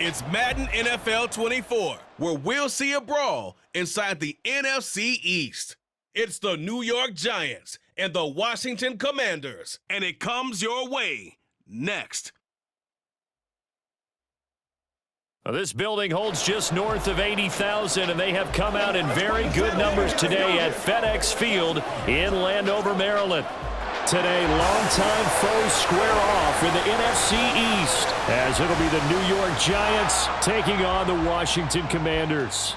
It's Madden NFL 24, where we'll see a brawl inside the NFC East. It's the New York Giants and the Washington Commanders, and it comes your way next. This building holds just north of 80,000, and they have come out in very good numbers today at FedEx Field in Landover, Maryland. Today, longtime foes square off in the NFC East, as it'll be the New York Giants taking on the Washington Commanders.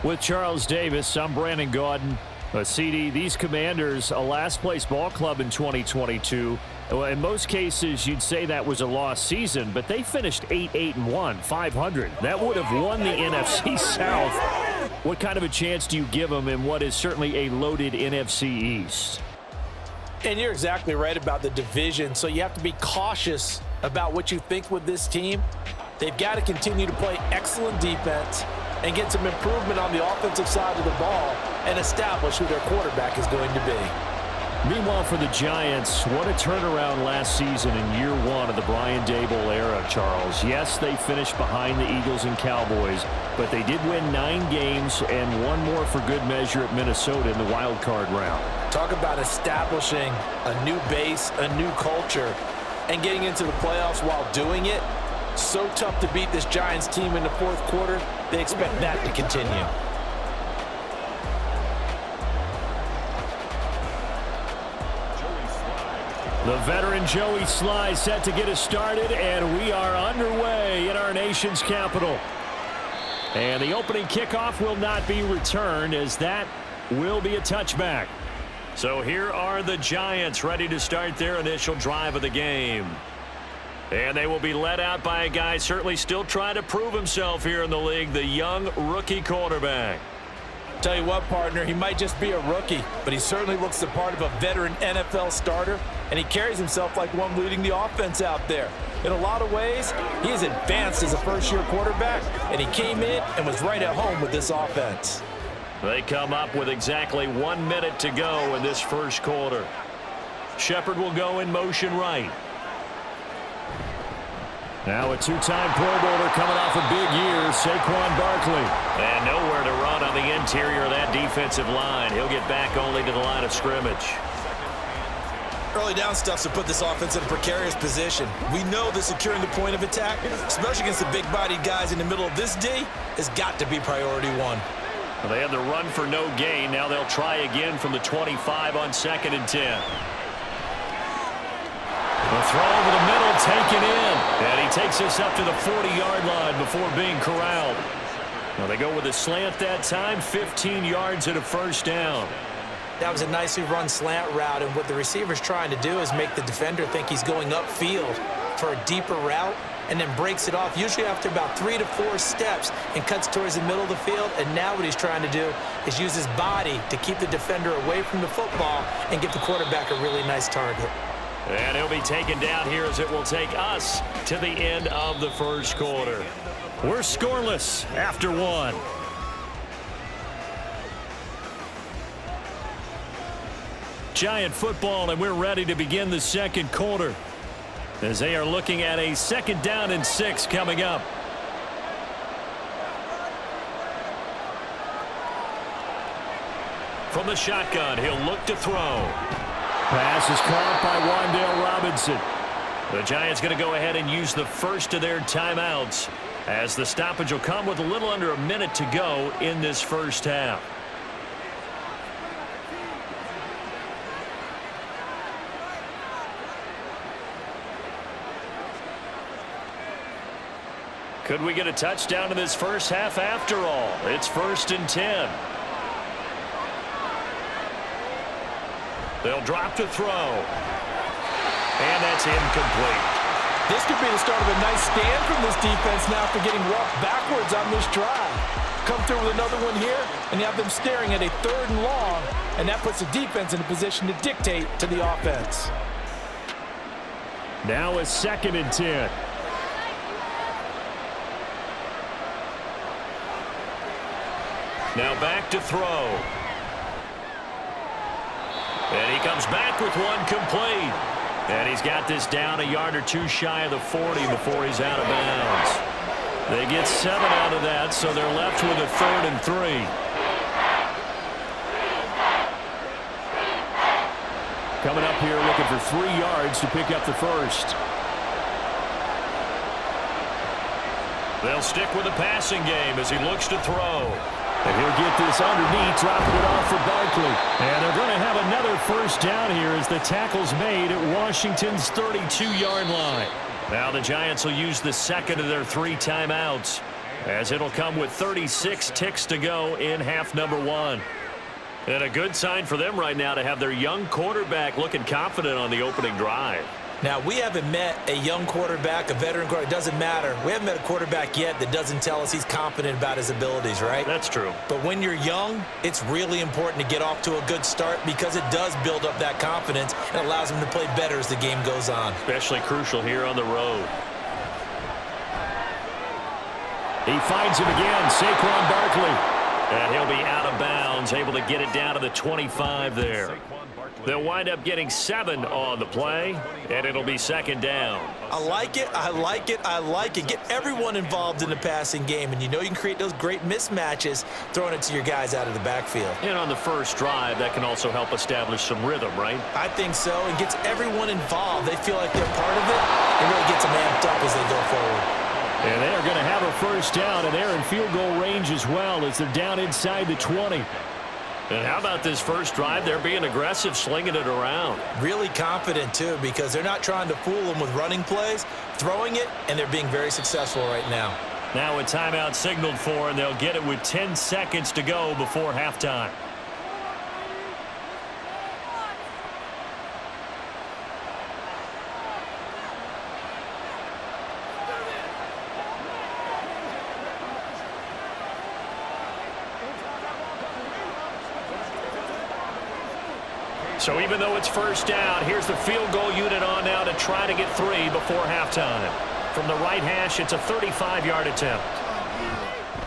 With Charles Davis, I'm Brandon Gaudin. CD, these Commanders, a last-place ball club in 2022. Well, in most cases, you'd say that was a lost season, but they finished 8-1, 500. That would have won the NFC South. What kind of a chance do you give them in what is certainly a loaded NFC East? And you're exactly right about the division, so you have to be cautious about what you think with this team. They've got to continue to play excellent defense and get some improvement on the offensive side of the ball and establish who their quarterback is going to be. Meanwhile, for the Giants, what a turnaround last season in year one of the Brian Daboll era, Charles. Yes, they finished behind the Eagles and Cowboys, but they did win 9 games and one more for good measure at Minnesota in the wild card round. Talk about establishing a new base, a new culture, and getting into the playoffs while doing it. So tough to beat this Giants team in the fourth quarter. They expect that to continue. The veteran Joey Sly set to get us started, and we are underway in our nation's capital. And the opening kickoff will not be returned, as that will be a touchback. So here are the Giants ready to start their initial drive of the game. And they will be led out by a guy certainly still trying to prove himself here in the league, the young rookie quarterback. Tell you what, partner, he might just be a rookie, but he certainly looks the part of a veteran NFL starter, and he carries himself like one leading the offense out there. In a lot of ways, he is advanced as a first-year quarterback, and he came in and was right at home with this offense. They come up with exactly 1 minute to go in this first quarter. Shepard will go in motion right. Now a two-time Pro Bowler coming off a big year, Saquon Barkley. And nowhere to run on the interior of that defensive line. He'll get back only to the line of scrimmage. Early down stuff to put this offense in a precarious position. We know that securing the point of attack, especially against the big-bodied guys in the middle of this D, has got to be priority one. Well, they had the run for no gain. Now they'll try again from the 25 on 2nd and 10. The throw over the middle, taken in. And he takes us up to the 40-yard line before being corralled. Now they go with a slant that time, 15 yards and a first down. That was a nicely run slant route, and what the receiver's trying to do is make the defender think he's going upfield for a deeper route, and then breaks it off, usually after about 3 to 4 steps, and cuts towards the middle of the field. And now what he's trying to do is use his body to keep the defender away from the football and get the quarterback a really nice target. And he'll be taken down here as it will take us to the end of the first quarter. We're scoreless after 1. Giant football, and we're ready to begin the second quarter, as they are looking at a 2nd down and 6 coming up. From the shotgun, he'll look to throw. Pass is caught by Wan'Dale Robinson. The Giants going to go ahead and use the first of their timeouts, as the stoppage will come with a little under a minute to go in this first half. Could we get a touchdown in this first half after all? It's 1st and 10. They'll drop to throw. And that's incomplete. This could be the start of a nice stand from this defense now after getting walked backwards on this drive. Come through with another one here, and you have them staring at a 3rd and long, and that puts the defense in a position to dictate to the offense. Now a 2nd and 10. Now back to throw. And he comes back with one complete. And he's got this down a yard or two shy of the 40 before he's out of bounds. They get 7 out of that, so they're left with a 3rd and 3. Coming up here looking for 3 yards to pick up the first. They'll stick with the passing game as he looks to throw. And he'll get this underneath, dropping it off for Barkley. And they're going to have another first down here as the tackle's made at Washington's 32-yard line. Now the Giants will use the second of their 3 timeouts, as it'll come with 36 ticks to go in half number 1. And a good sign for them right now to have their young quarterback looking confident on the opening drive. Now, we haven't met a young quarterback, a veteran quarterback. It doesn't matter. We haven't met a quarterback yet that doesn't tell us he's confident about his abilities, right? That's true. But when you're young, it's really important to get off to a good start because it does build up that confidence and allows him to play better as the game goes on. Especially crucial here on the road. He finds him again, Saquon Barkley. And he'll be out of bounds, able to get it down to the 25 there. They'll wind up getting 7 on the play, and it'll be second down. I like it. I like it. I like it. Get everyone involved in the passing game, and you know you can create those great mismatches throwing it to your guys out of the backfield. And on the first drive, that can also help establish some rhythm, right? I think so. It gets everyone involved. They feel like they're part of it. It really gets them amped up as they go forward. And they're going to have a first down, and they're in field goal range as well as they're down inside the 20. And how about this first drive? They're being aggressive, slinging it around. Really confident, too, because they're not trying to fool them with running plays, throwing it, and they're being very successful right now. Now a timeout signaled for, and they'll get it with 10 seconds to go before halftime. So even though it's first down, here's the field goal unit on now to try to get 3 before halftime. From the right hash, it's a 35-yard attempt.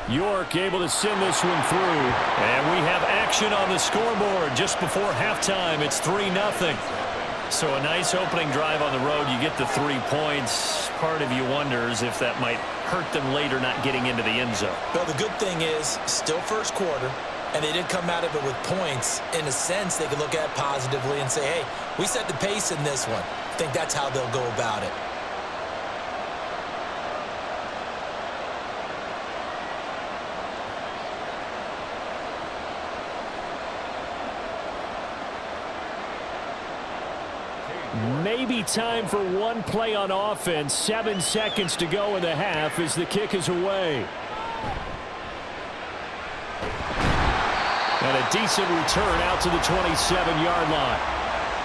York able to send this one through. And we have action on the scoreboard just before halftime. It's 3-0. So a nice opening drive on the road. You get the 3 points. Part of you wonders if that might hurt them later not getting into the end zone. Well, the good thing is still first quarter. And they did come out of it with points. In a sense, they could look at it positively and say, hey, we set the pace in this one. I think that's how they'll go about it. Maybe time for one play on offense. 7 seconds to go in the half as the kick is away. And a decent return out to the 27-yard line.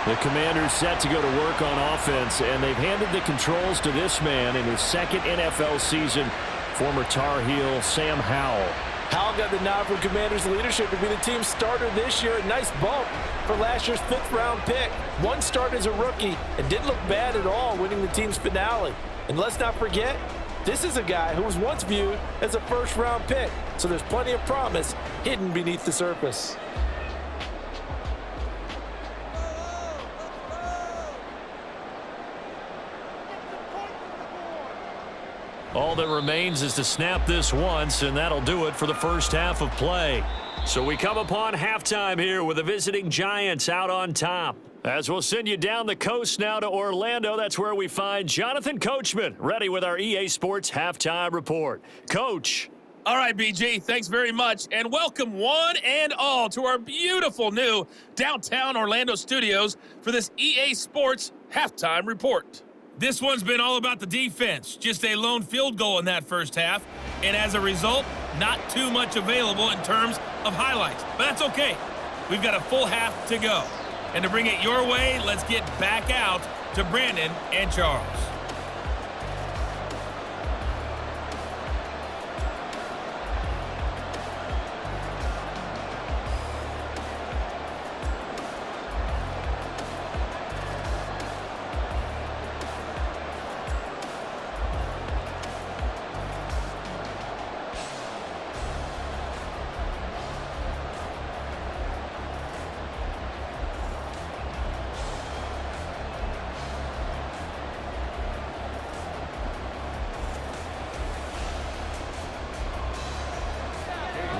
The Commanders set to go to work on offense, and they've handed the controls to this man in his second NFL season, former Tar Heel Sam Howell. Howell got the nod from Commanders leadership to be the team starter this year. A nice bump for last year's 5th-round pick. One start as a rookie and didn't look bad at all, winning the team's finale. And let's not forget, this is a guy who was once viewed as a first-round pick, so there's plenty of promise hidden beneath the surface. All that remains is to snap this once, and that'll do it for the first half of play. So we come upon halftime here with the visiting Giants out on top. As we'll send you down the coast now to Orlando, that's where we find Jonathan Coachman, ready with our EA Sports Halftime Report. Coach. All right, BG, thanks very much, and welcome one and all to our beautiful new downtown Orlando studios for this EA Sports Halftime Report. This one's been all about the defense, just a lone field goal in that first half, and as a result, not too much available in terms of highlights, but that's okay. We've got a full half to go. And to bring it your way, let's get back out to Brandon and Charles.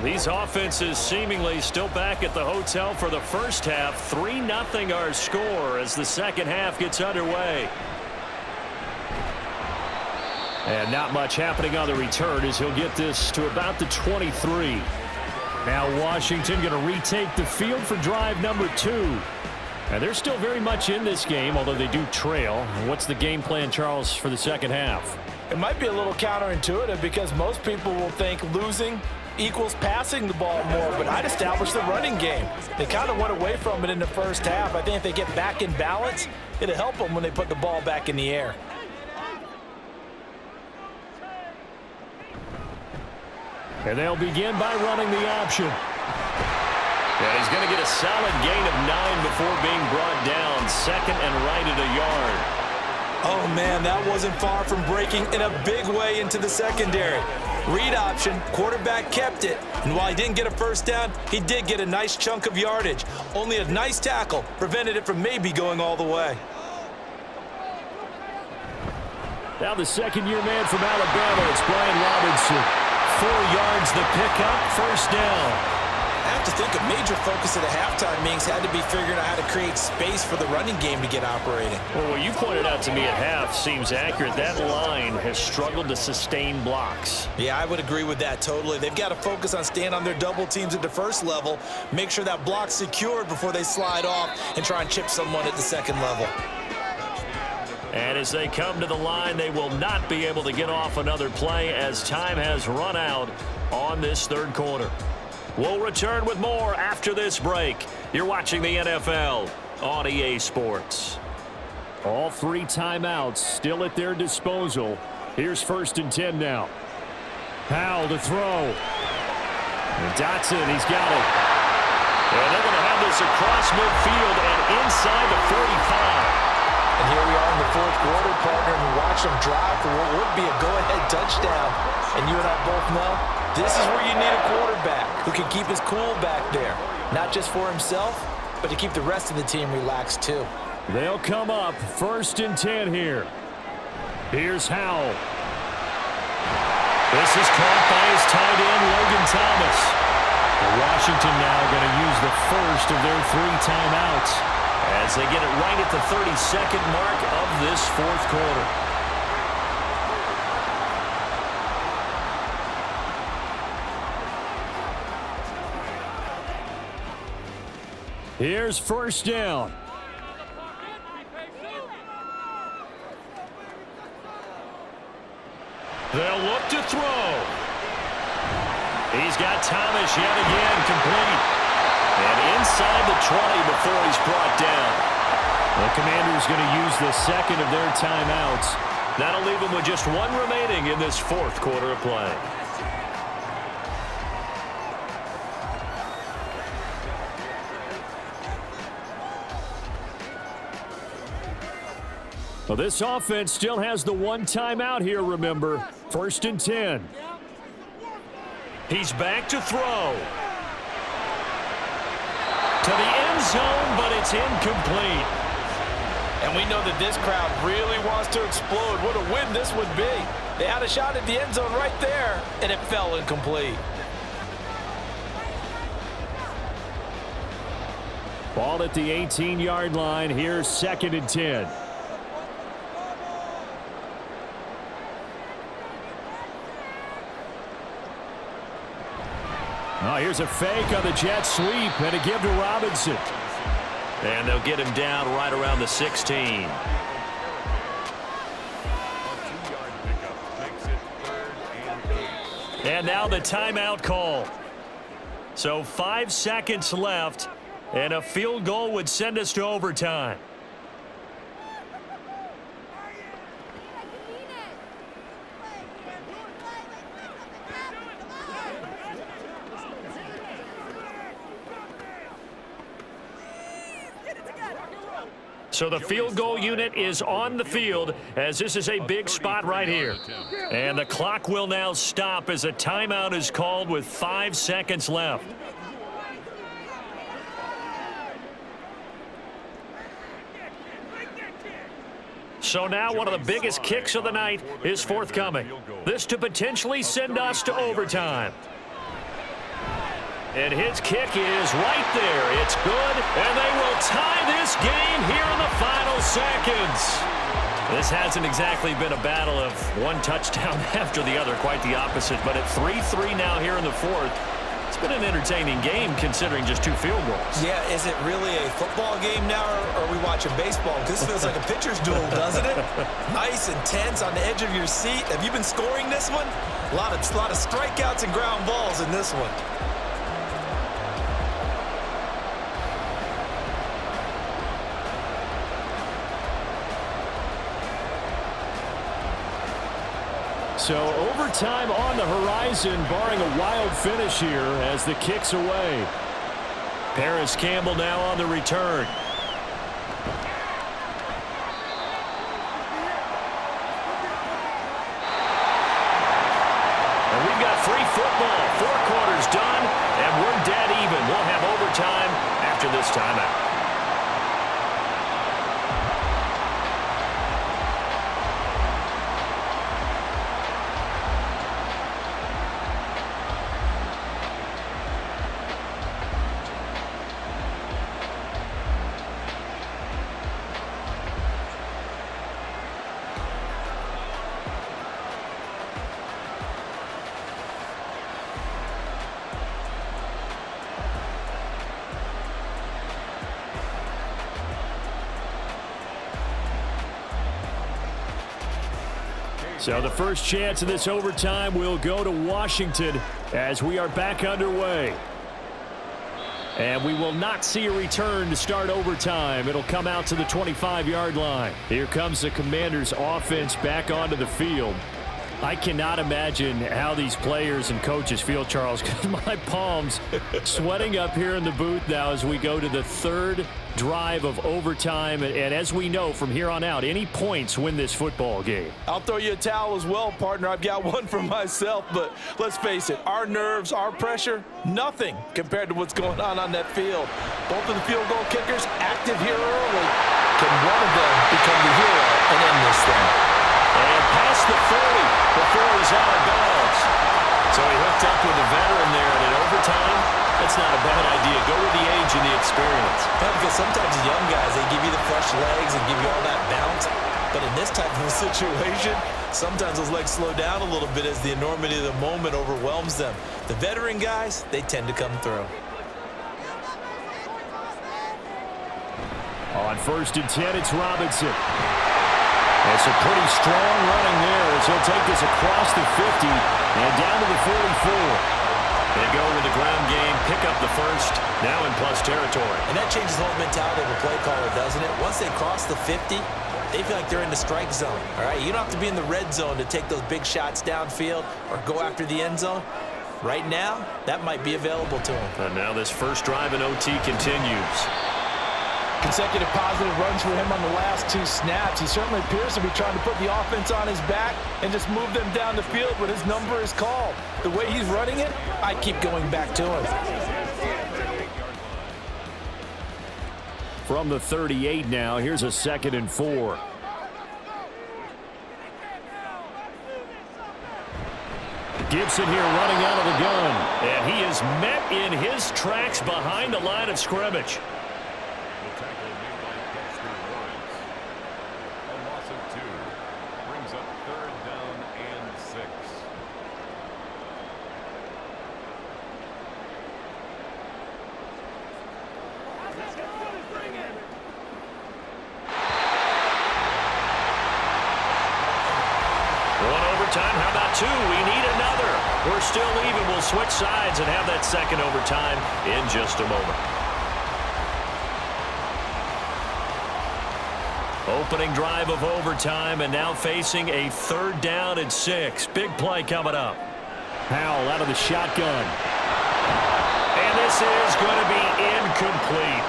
These offenses seemingly still back at the hotel for the first half. 3-0 our score as the second half gets underway. And not much happening on the return as he'll get this to about the 23. Now Washington going to retake the field for drive number 2. And they're still very much in this game, although they do trail. What's the game plan, Charles, for the second half? It might be a little counterintuitive because most people will think losing equals passing the ball more, but I'd establish the running game. They kind of went away from it in the first half. I think if they get back in balance, it'll help them when they put the ball back in the air. And they'll begin by running the option. And he's going to get a solid gain of 9 before being brought down. Second and right at a yard. Oh, man, that wasn't far from breaking in a big way into the secondary. Read option, quarterback kept it, and while he didn't get a first down, he did get a nice chunk of yardage. Only a nice tackle prevented it from maybe going all the way. Now the second-year man from Alabama, it's Brian Robinson. 4 yards the pickup, first down. I have to think a major focus of the halftime meetings had to be figuring out how to create space for the running game to get operating. Well, what you pointed out to me at half seems accurate. That line has struggled to sustain blocks. Yeah, I would agree with that totally. They've got to focus on staying on their double teams at the first level, make sure that block's secured before they slide off and try and chip someone at the second level. And as they come to the line, they will not be able to get off another play as time has run out on this third quarter. We'll return with more after this break. You're watching the NFL on EA Sports. All 3 timeouts still at their disposal. Here's 1st and 10 now. Powell to throw. And Dotson, he's got it. And they're going to have this across midfield and inside the 45. And here we are in the fourth quarter, partner, and watch them drive for what would be a go-ahead touchdown. And you and I both know this is where you need a quarterback who can keep his cool back there, not just for himself, but to keep the rest of the team relaxed too. They'll come up 1st and 10 here. Here's Howell. This is caught by his tight end, Logan Thomas. Washington now going to use the first of their 3 timeouts as they get it right at the 32nd mark of this fourth quarter. Here's 1st down. They'll look to throw. He's got Thomas yet again complete. And inside the 20 before he's brought down. The Commanders going to use the second of their timeouts. That'll leave them with just 1 remaining in this fourth quarter of play. Well, this offense still has the 1 timeout here, remember. 1st and 10. He's back to throw. To the end zone, but it's incomplete. And we know that this crowd really wants to explode. What a win this would be. They had a shot at the end zone right there, and it fell incomplete. Ball at the 18-yard line. Here's 2nd and 10. Oh, here's a fake on the jet sweep and a give to Robinson. And they'll get him down right around the 16. And now the timeout call. So 5 seconds left, and a field goal would send us to overtime. So the field goal unit is on the field as this is a big spot right here. And the clock will now stop as a timeout is called with 5 seconds left. So now one of the biggest kicks of the night is forthcoming. This to potentially send us to overtime. And his kick is right there. It's good, and they will tie this game here in the final seconds. This hasn't exactly been a battle of one touchdown after the other, quite the opposite. But at 3-3 now here in the fourth, it's been an entertaining game considering just 2 field goals. Yeah, is it really a football game now, or are we watching baseball? Because this feels like a pitcher's duel, doesn't it? Nice and tense on the edge of your seat. Have you been scoring this one? A lot of strikeouts and ground balls in this one. So overtime on the horizon, barring a wild finish here as the kick's away. Paris Campbell now on the return. And we've got free football. 4 quarters done, and we're dead even. We'll have overtime after this timeout. So the first chance of this overtime will go to Washington as we are back underway. And we will not see a return to start overtime. It'll come out to the 25-yard line. Here comes the Commanders' offense back onto the field. I cannot imagine how these players and coaches feel, Charles, because my palms sweating up here in the booth now as we go to the 3rd drive of overtime. And as we know from here on out, any points win this football game. I'll throw you a towel as well, partner. I've got one for myself, but let's face it, our nerves, our pressure, nothing compared to what's going on that field. Both of the field goal kickers active here early. Can one of them become the hero and end this thing? And past the 40 before he's out of bounds. So he hooked up with a veteran there, and in overtime, that's not a bad idea. Go with the age and the experience. Yeah, because sometimes the young guys, they give you the fresh legs and give you all that bounce. But in this type of a situation, sometimes those legs slow down a little bit as the enormity of the moment overwhelms them. The veteran guys, they tend to come through. On 1st and 10, it's Robinson. It's a pretty strong running there as he'll take this across the 50 and down to the 44. They go with the ground game, pick up the first, now in plus territory. And that changes the whole mentality of a play caller, doesn't it? Once they cross the 50, they feel like they're in the strike zone, all right? You don't have to be in the red zone to take those big shots downfield or go after the end zone. Right now, that might be available to them. And now this first drive in OT continues. Consecutive positive runs for him on the last 2 snaps. He certainly appears to be trying to put the offense on his back and just move them down the field when his number is called. The way he's running it, I keep going back to him. From the 38 now, here's a 2nd and 4. Gibson here running out of the gun. And he is met in his tracks behind the line of scrimmage. How about 2? We need another. We're still even. We'll switch sides and have that second overtime in just a moment. Opening drive of overtime and now facing a 3rd down and 6. Big play coming up. Powell out of the shotgun. And this is going to be incomplete.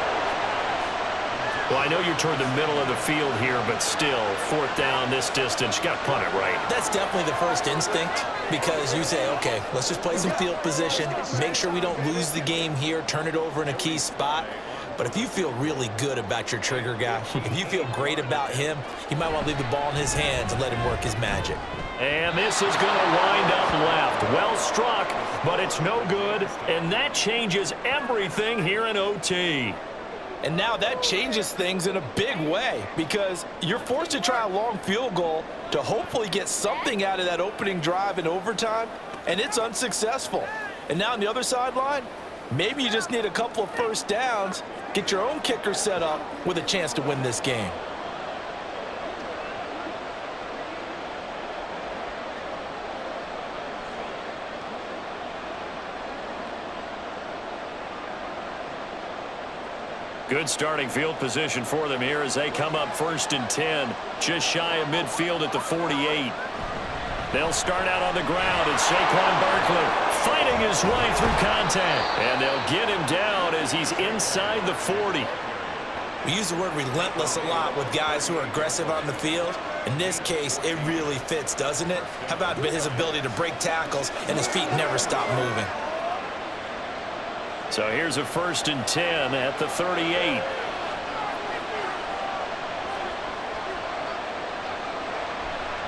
Well, I know you're toward the middle of the field here, but still, 4th down, this distance, you got to punt it right. That's definitely the first instinct because you say, okay, let's just play some field position, make sure we don't lose the game here, turn it over in a key spot. But if you feel really good about your trigger guy, if you feel great about him, you might want to leave the ball in his hands and let him work his magic. And this is going to wind up left. Well struck, but it's no good, and that changes everything here in OT. And now that changes things in a big way because you're forced to try a long field goal to hopefully get something out of that opening drive in overtime, and it's unsuccessful. And now on the other sideline, maybe you just need a couple of first downs, get your own kicker set up with a chance to win this game. Good starting field position for them here as they come up 1st and 10, just shy of midfield at the 48. They'll start out on the ground, and Saquon Barkley fighting his way through contact. And they'll get him down as he's inside the 40. We use the word relentless a lot with guys who are aggressive on the field. In this case, it really fits, doesn't it? How about his ability to break tackles and his feet never stop moving? So here's a 1st and 10 at the 38.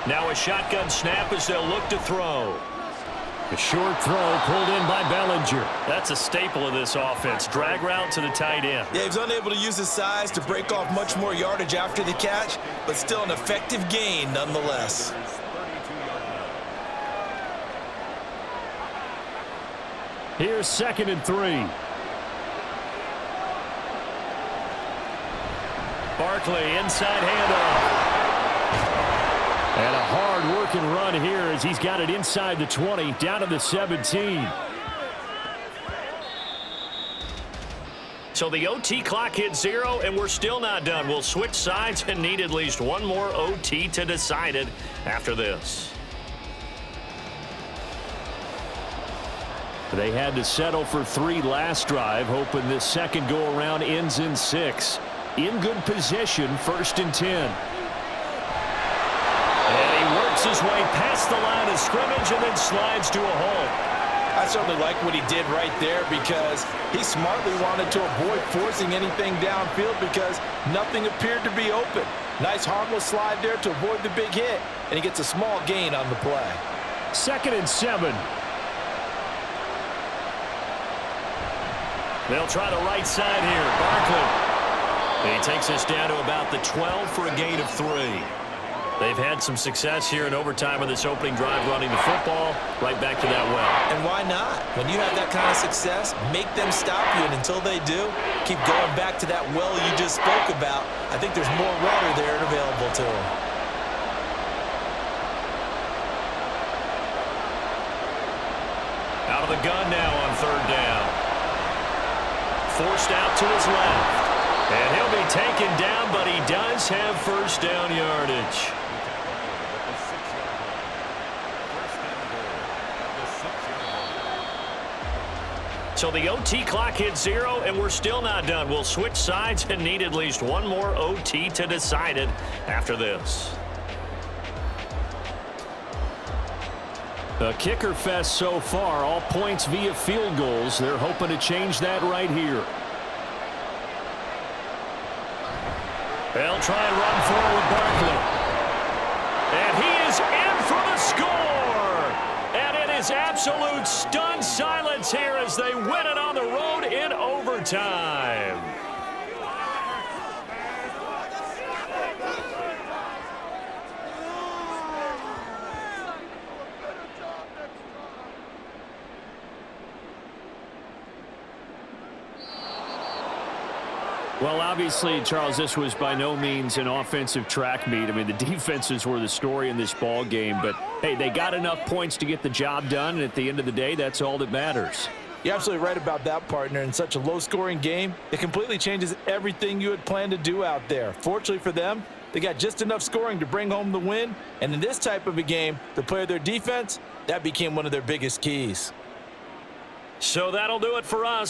Now a shotgun snap as they'll look to throw. A short throw pulled in by Bellinger. That's a staple of this offense. Drag route to the tight end. Yeah, he was unable to use his size to break off much more yardage after the catch, but still an effective gain nonetheless. Here's 2nd and 3. Barkley inside handoff. And a hard-working run here as he's got it inside the 20, down to the 17. So the OT clock hit 0, and we're still not done. We'll switch sides and need at least one more OT to decide it after this. They had to settle for 3 last drive, hoping this second go-around ends in 6. In good position, 1st and 10. And he works his way past the line of scrimmage and then slides to a hole. I certainly like what he did right there because he smartly wanted to avoid forcing anything downfield because nothing appeared to be open. Nice harmless slide there to avoid the big hit, and he gets a small gain on the play. 2nd and 7. They'll try the right side here. Barkley. He takes us down to about the 12 for a gain of 3. They've had some success here in overtime on this opening drive running the football. Right back to that well. And why not? When you have that kind of success, make them stop you. And until they do, keep going back to that well you just spoke about. I think there's more water there and available to them. Out of the gun now on 3rd down. Forced out to his left. And he'll be taken down, but he does have 1st down yardage. So the OT clock hit 0, and we're still not done. We'll switch sides and need at least one more OT to decide it after this. A kicker fest so far, all points via field goals. They're hoping to change that right here. They'll try and run forward Barkley. And he is in for the score! And it is absolute stunned silence here as they win it on the road in overtime. Well, obviously, Charles, this was by no means an offensive track meet. I mean, the defenses were the story in this ball game. But, hey, they got enough points to get the job done. And at the end of the day, that's all that matters. You're absolutely right about that, partner. In such a low-scoring game, it completely changes everything you had planned to do out there. Fortunately for them, they got just enough scoring to bring home the win. And in this type of a game, to play their defense, that became one of their biggest keys. So that'll do it for us.